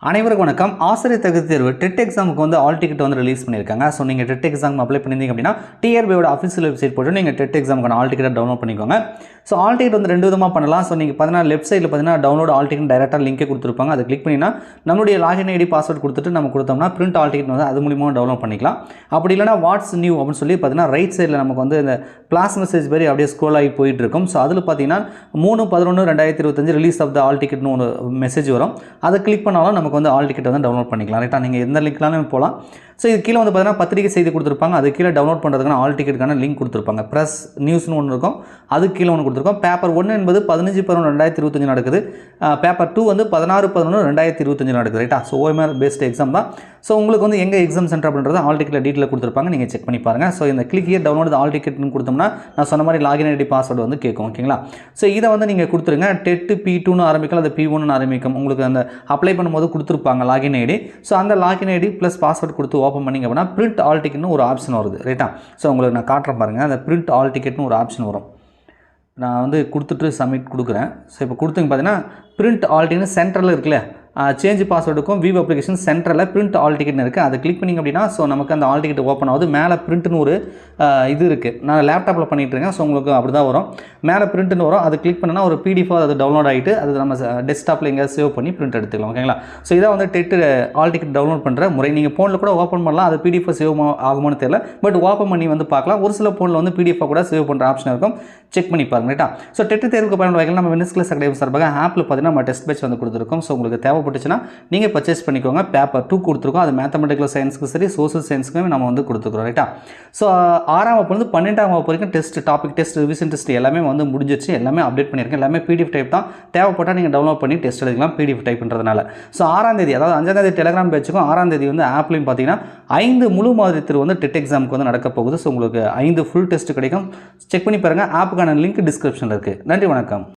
அனைவருக்கும் வணக்கம். ஆசிரியர் தகுதி தேர்வு டெட் எக்ஸாமுக்கு வந்து ஆல் டிக்கெட் வந்து ரிலீஸ் பண்ணியிருக்காங்க. ஸோ நீங்கள் டெட் எக்ஸாம் அப்ளை பண்ணியிருந்தீங்க அப்படின்னா டிஆர்பியோட அஃபிஷியல் வெப்சைட் போட்டு நீங்கள் டெட் எக்ஸாமுக்கான ஆல் டிக்கெட்டை டவுன்லோட் பண்ணிக்கோங்க. ஸோ ஆல் டிக்கெட் வந்து ரெண்டு விதமாக பண்ணலாம். ஸோ நீங்கள் பார்த்தீங்கன்னா லெஃப்ட் சைடில் பார்த்தீங்கன்னா டவுன்லோட் ஆல் டிக்கெட் டேரெக்டாக லிங்கே கொடுத்துருப்பாங்க. அதை கிளிக் பண்ணினா நம்மளுடைய லாகின் ஐடி பாஸ்வேர்ட் கொடுத்துட்டு நம்ம கொடுத்தோம்னா பிரிண்ட் ஆல் டிக்கெட் வந்து அது மூலியமாக டவுன்லோட் பண்ணிக்கலாம். அப்படி இல்லைனா வாட்ஸ் நியூ அப்படின்னு சொல்லி பார்த்தீங்கன்னா ரைட் சைடில் நமக்கு வந்து இந்த பிளாஸ் மெசேஜ் மாதிரி அப்படியே ஸ்க்ரோல் ஆகி போயிட்டு இருக்கும். ஸோ அதில் பார்த்தீங்கன்னா 3/11/2025 ரிலீஸ் ஆஃப் த ஆல் டிக்கெட்னு ஒரு மெசேஜ் வரும். அதை கிளிக் பண்ணாலும் நமக்கு வந்து ஆல் டிக்கெட் வந்து டவுன்லோட் பண்ணிக்கலாம். ரைட்டாக நீங்கள் எந்த லிங்க்லாலும் போகலாம். ஸோ இது கீழே வந்து பார்த்தீங்கன்னா பத்திரிகை செய்தி கொடுத்துருப்பாங்க. அது கீழே டவுன்லோட் பண்ணுறதுக்கான ஆல் டிக்கெட்டுக்கான லிங்க் கொடுத்துருப்பாங்க. ப்ரெஸ் நியூஸ்னு ஒன்று இருக்கும், அது கீழே ஒன்று கொடுத்துருக்கோம். பேப்பர் 1 என்பது 15/11/2025 நடக்குது. பேப்பர் 2 வந்து 16/11/2025 நடக்குது. ரைட்டா? ஸோ ஓஎம்ஆர் பேஸ்டு எக்ஸாம் தான். ஸோ உங்களுக்கு வந்து எங்கே எக்ஸாம் சென்டர் அப்படின்றது ஆல் டிக்கெட்டில் டீட்டெயில் கொடுத்துருப்பாங்க. நீங்கள் செக் பண்ணி பாருங்கள். ஸோ இந்த கிளிக் ஹியர் டவுன்லோட் ஆல் டிக்கெட்னு கொடுத்தோம்னா நான் சொன்ன மாதிரி லாகின் ஐடி பாஸ்வேர்டு வந்து கேட்கும். ஓகேங்களா? ஸோ இதை வந்து நீங்கள் கொடுத்துருங்க. டெட் P2ன்னு ஆரம்பிக்கலாம், அது P1ன்னு ஆரம்பிக்கும். உங்களுக்கு அந்த அப்ளை பண்ணும்போது கொடுத்துருப்பாங்க லாகின் ஐடி. ஸோ அந்த லாகின் ஐடி ப்ளஸ் பாஸ்வேர்டு கொடுத்து ஓப்பன் பண்ணிங்க அப்படின்னா பிரிண்ட் ஆல் டிக்கெட்னு ஒரு ஆப்ஷன் வருது. ரைட்டா? ஸோ உங்களுக்கு நான் காட்டுறேன் பாருங்கள். அந்த பிரிண்ட் ஆல் டிக்கெட்னு ஒரு ஆப்ஷன் வரும். நான் வந்து கொடுத்துட்டு சப்மிட் கொடுக்குறேன். ஸோ இப்போ கொடுத்துங்க பார்த்தீங்கன்னா பிரிண்ட் ஆல் டிக்கெட் சென்டரில் இருக்குல்ல, சேஞ்ச் பாஸ்வேர்டுக்கும் விவ் அப்ளிகேஷன் சென்டரில் பிரிண்ட் ஆல் டிக்கெட்னு இருக்குது. அதை கிளிக் பண்ணிங்க அப்படின்னா ஸோ நமக்கு அந்த ஆல் டிக்கெட் ஓப்பன் ஆகுது. மேலே பிரிண்ட்னு ஒரு இது இருக்குது. நான் லேப்டாப்பில் பண்ணிகிட்டு இருக்கேன். ஸோ உங்களுக்கு அப்படி தான் வரும். மேலே பிரிண்ட்னு வரும். அது கிளிக் பண்ணால் ஒரு பிடிஎஃப் அது டவுன்லோட் ஆகிட்டு அது நம்ம டெஸ்க்டாப்பில் எங்கேயாவது சேவ் பண்ணி பிரிண்ட் எடுத்துக்கலாம். ஓகேங்களா? ஸோ இதான் வந்து டெட் ஆல் டிக்கெட் டவுன்லோட் பண்ணுற முறை. நீங்கள் ஃபோனில் கூட ஓப்பன் பண்ணலாம். அது பிடிஎஃப் சேவ் ஆகுமான்னு தெரியல. பட் ஓப்பன் பண்ணி வந்து பார்க்கலாம். ஒரு சில ஃபோனில் வந்து பிடிஎஃப் கூட சேவ் பண்ணுற ஆப்ஷன் இருக்கும். செக் பண்ணி பாருங்க. ரைட்டா? ஸோ டெட் தேர்வுக்கு பயன்படுற வகையில் நம்ம வின்ஸ்கிளஸ் அகாடமி சார்பாக ஆப்பில் பார்த்தீங்கன்னா நம்ம டெஸ்ட் பேட்ச் வந்து கொடுத்துருக்கோம். ஸோ உங்களுக்கு தேவைப்பட்டுச்சுன்னா நீங்கள் பர்ச்சேஸ் பண்ணிக்கோங்க. பேப்பர் 2 கொடுத்துருக்கோம். அது மேத்தமெட்டிக்கல் சயின்ஸுக்கு சரி, சோஷியல் சயின்ஸுக்குமே நம்ம வந்து கொடுத்துருக்கோம். ரைட்டா? ஸோ 6ஆம் வகுப்புலேருந்து 12ஆம் வகுப்பு வரைக்கும் test, topic test, revision test எல்லாமே வந்து முடிஞ்சிச்சு. எல்லாமே அப்டேட் பண்ணியிருக்கேன். எல்லாமே பிடிஎஃப் டைப் தான். தேவைப்பட்டால் நீங்கள் டவுன்லோட் பண்ணி டெஸ்ட் எடுக்கலாம் பிடிஎஃப் டைப்ன்றதுனால. ஸோ 6ஆம் தேதி, அதாவது 5ஆம் தேதி டெலிகிராம் பேட்சுக்கும் 6ஆம் தேதி வந்து ஆப்லையும் பார்த்தீங்கன்னா 5 முழு மாதிரி தேர்வு வந்து டெட் எக்ஸாமுக்கு வந்து நடக்க போகுது. ஸோ உங்களுக்கு 5 ஃபுல் டெஸ்ட் கிடைக்கும். செக் பண்ணி பாருங்கள். ஆப்புக்கான லிங்க் டிஸ்கிரிப்ஷனில் இருக்குது. நன்றி, வணக்கம்.